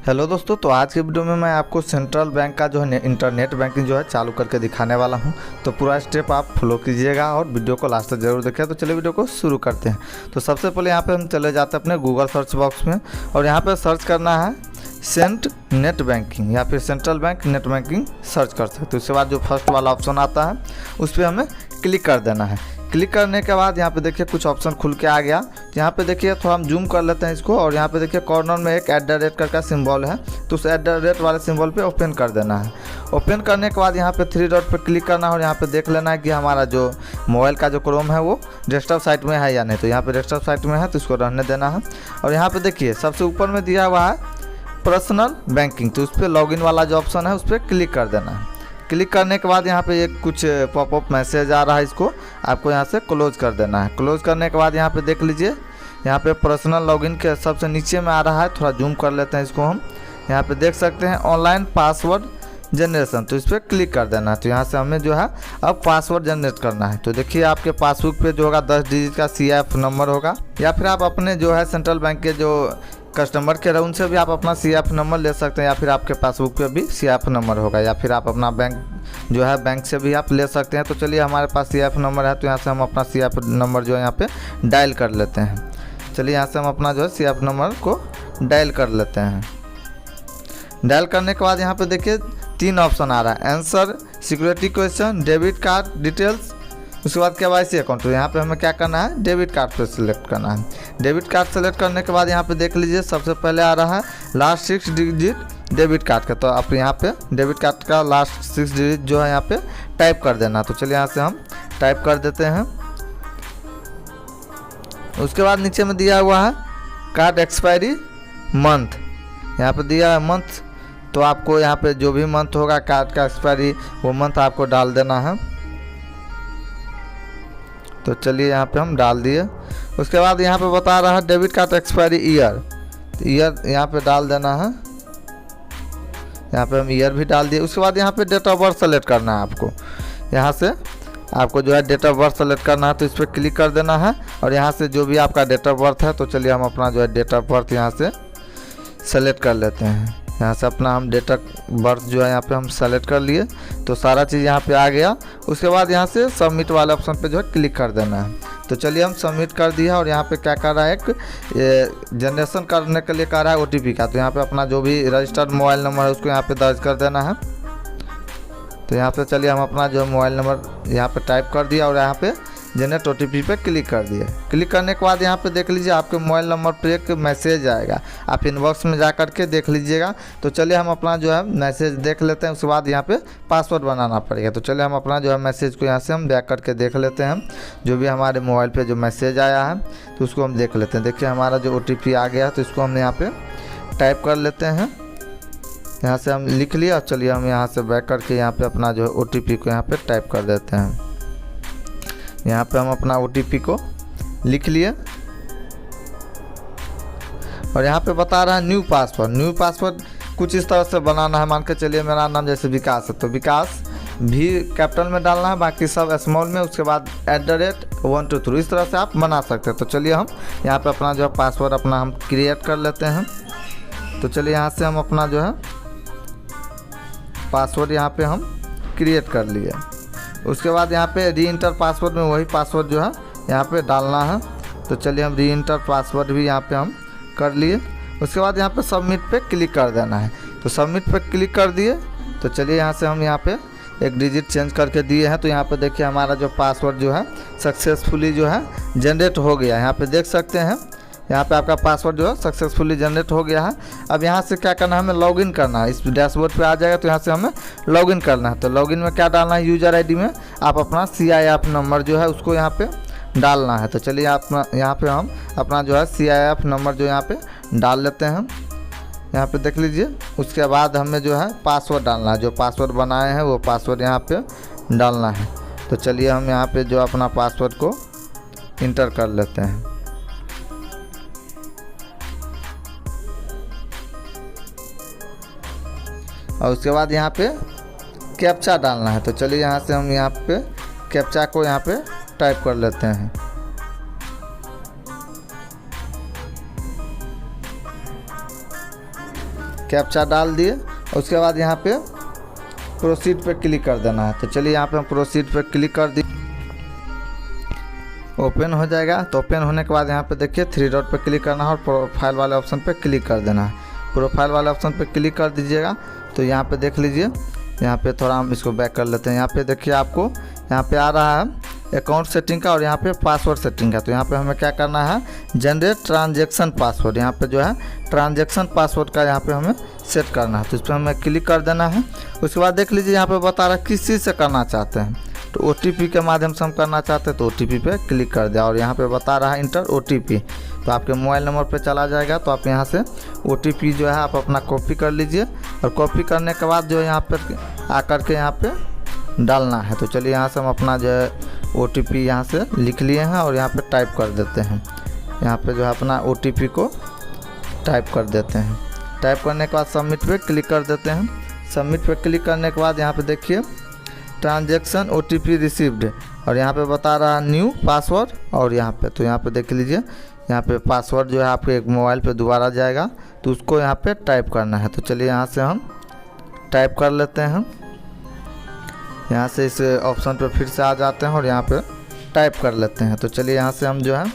Hello दोस्तों, तो आज के वीडियो में मैं आपको सेंट्रल बैंक का जो है इंटरनेट बैंकिंग जो है चालू करके दिखाने वाला हूं। तो पूरा स्टेप आप फॉलो कीजिएगा और वीडियो को लास्ट तक जरूर देखें। तो चलिए वीडियो को शुरू करते हैं। तो सबसे पहले यहाँ पे हम चले जाते हैं अपने गूगल सर्च बॉक्स में और यहाँ पे सर्च करना है सेंट नेट बैंकिंग या फिर central bank net banking search कर सकते हो। उसके बाद जो फर्स्ट वाला ऑप्शन आता है उस पर हमें क्लिक कर देना है। क्लिक करने के बाद यहाँ पे देखिए कुछ ऑप्शन खुल के आ गया। यहाँ पे देखिए थोड़ा हम जूम कर लेते हैं इसको और यहाँ पे देखिए कॉर्नर में एक @ का सिंबल है, तो उस @ वाले सिंबल पे ओपन कर देना है। ओपन करने के बाद यहाँ पे 3 डॉट पे क्लिक करना है और यहाँ पे देख लेना है कि हमारा जो मोबाइल का जो क्रोम है वो डेस्कटॉप साइट में है या नहीं। तो यहाँ पे डेस्कटॉप साइट में है तो इसको रहने देना है। और यहाँ पे देखिए सबसे ऊपर में दिया हुआ है पर्सनल बैंकिंग, तो उस पर लॉगिन वाला जो ऑप्शन है उस पर क्लिक कर देना है। क्लिक करने के बाद यहाँ पे एक कुछ पॉपअप मैसेज आ रहा है, इसको आपको यहाँ से क्लोज कर देना है। क्लोज करने के बाद यहाँ पे देख लीजिए यहाँ पे पर्सनल लॉगिन के सबसे नीचे में आ रहा है, थोड़ा जूम कर लेते हैं इसको हम। यहाँ पे देख सकते हैं ऑनलाइन पासवर्ड जनरेशन, तो इस पर क्लिक कर देना है। तो यहाँ से हमें जो है अब पासवर्ड जनरेट करना है। तो देखिए आपके पासबुक पे जो होगा 10 डिजिट का CF नंबर होगा, या फिर आप अपने जो है सेंट्रल बैंक के जो कस्टमर केयर है उनसे भी आप अपना CF नंबर ले सकते हैं, या फिर आपके पासबुक पे भी CF नंबर होगा, या फिर आप अपना बैंक जो है बैंक से भी आप ले सकते हैं। तो चलिए हमारे पास CF नंबर है, तो यहाँ से हम अपना CF नंबर जो है यहाँ पे डायल कर लेते हैं। चलिए यहाँ से हम अपना जो है CF नंबर को डायल कर लेते हैं। डायल करने के बाद यहाँ पे देखिए 3 ऑप्शन आ रहा है, answer, security question, debit card details, उसके बाद KYC अकाउंट। तो यहाँ पे हमें क्या करना है, डेबिट कार्ड पे सिलेक्ट करना है। डेबिट कार्ड सेलेक्ट करने के बाद यहाँ पे देख लीजिए सबसे पहले आ रहा है लास्ट 6 डिजिट डेबिट कार्ड का। तो आप यहाँ पे डेबिट कार्ड का लास्ट 6 डिजिट जो है यहाँ पे टाइप कर देना। तो चलिए यहाँ से हम टाइप कर देते हैं। उसके बाद नीचे में दिया हुआ है कार्ड एक्सपायरी मंथ, यहाँ पे दिया है मंथ, तो आपको यहाँ पे जो भी मंथ होगा कार्ड का एक्सपायरी वो मंथ आपको डाल देना है। तो चलिए यहाँ पे हम डाल दिए। उसके बाद यहाँ पे बता रहा है डेबिट कार्ड एक्सपायरी ईयर, तो ईयर यहाँ पे डाल देना है। यहाँ पे हम ईयर भी डाल दिए। उसके बाद यहाँ पे डेट ऑफ बर्थ सेलेक्ट करना है आपको। यहाँ से आपको जो है डेट ऑफ बर्थ सेलेक्ट करना है, तो इस पर क्लिक कर देना है और यहाँ से जो भी आपका डेट ऑफ बर्थ है, तो चलिए हम अपना जो है डेट ऑफ बर्थ यहाँ से सेलेक्ट कर लेते हैं। यहाँ से अपना हम डेट ऑफ बर्थ जो है यहाँ पे हम सेलेक्ट कर लिए, तो सारा चीज़ यहाँ पे आ गया। उसके बाद यहाँ से सबमिट वाले ऑप्शन पे जो है क्लिक कर देना है। तो चलिए हम सबमिट कर दिया और यहाँ पे क्या कर रहा है, एक जनरेशन करने के लिए कह रहा है OTP का। तो यहाँ पे अपना जो भी रजिस्टर्ड मोबाइल नंबर है उसको यहाँ पे दर्ज कर देना है। तो यहाँ पे चलिए हम अपना जो मोबाइल नंबर यहाँ पे टाइप कर दिया और यहाँ पे जनरेट OTP पे क्लिक कर दिया। क्लिक करने के बाद यहाँ पे देख लीजिए आपके मोबाइल नंबर पे एक मैसेज आएगा, आप इनबॉक्स में जा कर के देख लीजिएगा। तो चलिए हम अपना जो है मैसेज देख लेते हैं। उसके बाद यहाँ पे पासवर्ड बनाना पड़ेगा। तो चलिए हम अपना जो है मैसेज को यहाँ से हम बैक करके देख लेते हैं। जो भी हमारे मोबाइल पर जो मैसेज आया है तो उसको हम देख लेते हैं। देखिए हमारा जो OTP आ गया, तो इसको हम यहाँ पर टाइप कर लेते हैं। यहाँ से हम लिख लिया। चलिए हम यहाँ से बैक करके यहाँ पे अपना जो है OTP को यहाँ पे टाइप कर देते हैं। यहाँ पे हम अपना OTP को लिख लिए और यहाँ पे बता रहा है न्यू पासवर्ड। न्यू पासवर्ड कुछ इस तरह से बनाना है। मान के चलिए मेरा नाम जैसे विकास है, तो विकास भी कैपिटल में डालना है, बाकी सब स्मॉल में। उसके बाद @123 इस तरह से आप बना सकते हैं। तो चलिए हम यहाँ पे अपना जो है पासवर्ड अपना हम क्रिएट कर लेते हैं। तो चलिए यहाँ से हम अपना जो है पासवर्ड यहाँ पे हम क्रिएट कर लिए। उसके बाद यहाँ पे री इंटर पासवर्ड में वही पासवर्ड जो है यहाँ पे डालना है। तो चलिए हम री इंटर पासवर्ड भी यहाँ पे हम कर लिए। उसके बाद यहाँ पे सबमिट पे क्लिक कर देना है। तो सबमिट पे क्लिक कर दिए। तो चलिए यहाँ से हम यहाँ पे एक डिजिट चेंज करके दिए हैं। तो यहाँ पे देखिए हमारा जो पासवर्ड जो है सक्सेसफुली जो है जनरेट हो गया। यहाँ पे देख सकते हैं यहाँ पे आपका पासवर्ड जो है सक्सेसफुली जनरेट हो गया है। अब यहाँ से क्या करना है, हमें लॉगिन करना है। इस डैशबोर्ड पे आ जाएगा, तो यहाँ से हमें लॉगिन करना है। तो लॉगिन में क्या डालना है, यूज़र ID में आप अपना CIF नंबर जो है उसको यहाँ पे डालना है। तो चलिए अपना यहाँ पे हम अपना जो है CIF नंबर जो यहाँ पे डाल लेते हैं। यहाँ पे देख लीजिए। उसके बाद हमें जो है पासवर्ड डालना है, जो पासवर्ड बनाए हैं वो पासवर्ड यहाँ पे डालना है। तो चलिए हम यहाँ पे जो अपना पासवर्ड को इंटर कर लेते हैं। और उसके बाद यहाँ पे कैप्चा डालना है। तो चलिए यहाँ से हम यहाँ पे कैप्चा को यहाँ पे टाइप कर लेते हैं। कैप्चा डाल दिए। उसके बाद यहाँ पे प्रोसीड पे क्लिक कर देना है। तो चलिए यहाँ पे हम प्रोसीड पे क्लिक कर दिए, ओपन हो जाएगा। तो ओपन होने के बाद यहाँ पे देखिए 3 डॉट पे क्लिक करना है और प्रोफाइल वाले ऑप्शन पे क्लिक कर देना है। प्रोफाइल वाले ऑप्शन पे क्लिक कर दीजिएगा। तो यहाँ पे देख लीजिए, यहाँ पे थोड़ा हम इसको बैक कर लेते हैं। यहाँ पे देखिए आपको यहाँ पे आ रहा है अकाउंट सेटिंग का और यहाँ पे पासवर्ड सेटिंग का। तो यहाँ पे हमें क्या करना है, जनरेट ट्रांजैक्शन पासवर्ड, यहाँ पे जो है ट्रांजैक्शन पासवर्ड का यहाँ पे हमें सेट करना है। तो इस पर हमें क्लिक कर देना है। उसके बाद देख लीजिए यहाँ पे बता रहा है किस चीज़ से करना चाहते हैं। तो OTP के माध्यम से हम करना चाहते हैं तो OTP पे क्लिक कर दिया और यहाँ पे बता रहा है इंटर OTP। तो आपके मोबाइल नंबर पे चला जाएगा। तो आप यहाँ से OTP जो है आप अपना कॉपी कर लीजिए और कॉपी करने के बाद जो है यहाँ पे आकर के यहाँ पे डालना है। तो चलिए यहाँ से हम अपना जो है OTP यहाँ से लिख लिए हैं और यहाँ पे टाइप कर देते हैं। यहाँ पे जो है अपना OTP को टाइप कर देते हैं। टाइप करने के बाद सबमिट पे क्लिक कर देते हैं। सबमिट पे क्लिक करने के बाद यहाँ पे देखिए ट्रांजैक्शन OTP रिसीव्ड और यहाँ पे बता रहा है न्यू पासवर्ड और यहाँ पे तो यहाँ पे देख लीजिए यहाँ पे पासवर्ड जो है आपके एक मोबाइल पे दोबारा जाएगा तो उसको यहाँ पे टाइप करना है। तो चलिए यहाँ से हम टाइप कर लेते हैं। यहाँ से इस ऑप्शन पे फिर से आ जाते हैं और यहाँ पे टाइप कर लेते हैं। तो चलिए यहाँ से हम जो है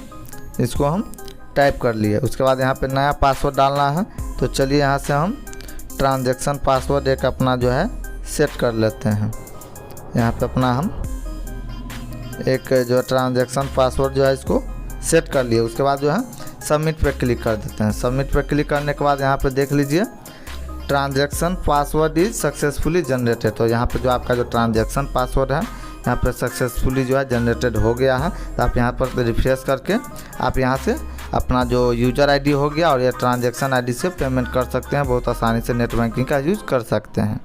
इसको हम टाइप कर लिए। उसके बाद यहाँ पे नया पासवर्ड डालना है। तो चलिए यहाँ से हम ट्रांजैक्शन पासवर्ड एक अपना जो है सेट कर लेते हैं। यहाँ पे अपना हम एक जो ट्रांजैक्शन पासवर्ड जो है इसको सेट कर लिए। उसके बाद जो है सबमिट पे क्लिक कर देते हैं। सबमिट पे क्लिक करने के बाद यहाँ पे देख लीजिए transaction password is successfully generated. तो यहाँ पे जो आपका जो ट्रांजैक्शन पासवर्ड है यहाँ पे सक्सेसफुली जो है जनरेटेड हो गया है। तो आप यहाँ पर रिफ्रेश करके आप यहाँ से अपना जो यूज़र आईडी हो गया और ये ट्रांजैक्शन आईडी से पेमेंट कर सकते हैं। बहुत आसानी से नेट बैंकिंग का यूज़ कर सकते हैं।